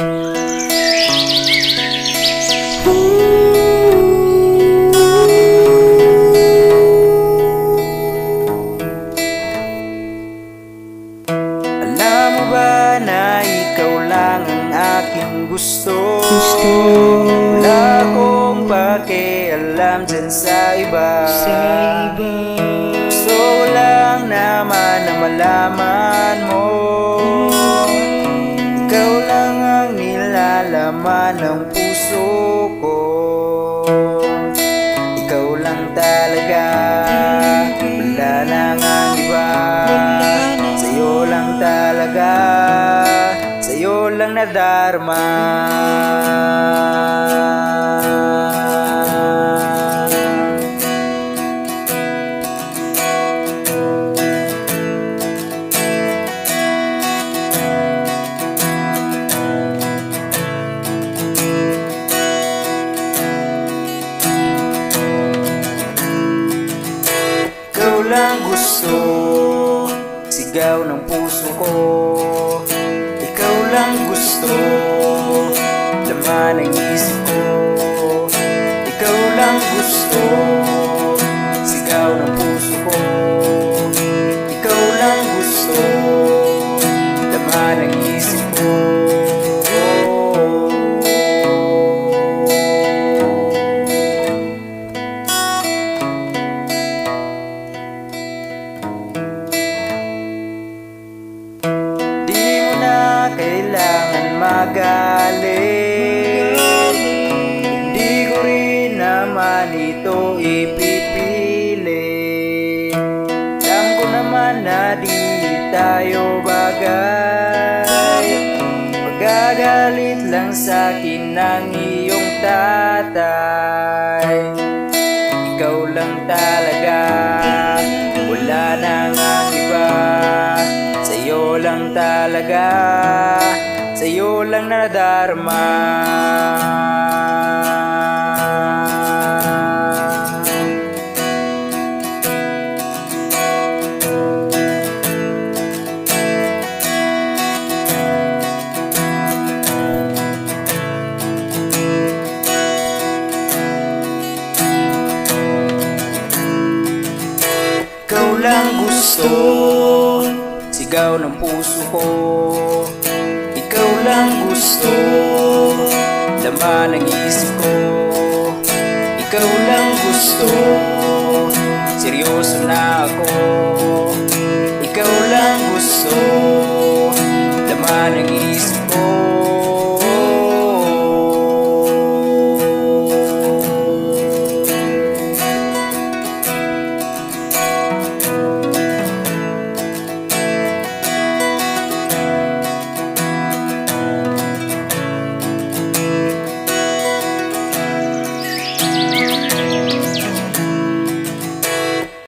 Alam mo ba na ikaw lang ang aking gusto? Wala akong pakialam dyan sa iba. Gusto ko lang naman na malaman mo, ikaw lang ang nilalaman ng puso ko. Ikaw lang talaga, wala nang ang iba. Sa'yo lang talaga, sa'yo lang nadarma. Ikaw lang gusto, sigaw ng puso ko. Ikaw lang gusto, laman ng isip ko. Ikaw lang gusto, sigaw ng puso ko. Ikaw lang gusto, laman ng isip ko. Kailangan magaling, hindi ko rin naman ito ipipili. Alam ko naman na di tayo bagay, magagalit lang sa'kin ng iyong tatay. Ikaw lang talaga, wala nang ang iba. Sa'yo lang talaga, sa'yo lang nadarma. Ikaw lang gusto, sigaw ng puso ko. Ikaw lang gusto, laman ng isip ko. Ikaw lang gusto, seryoso na ako.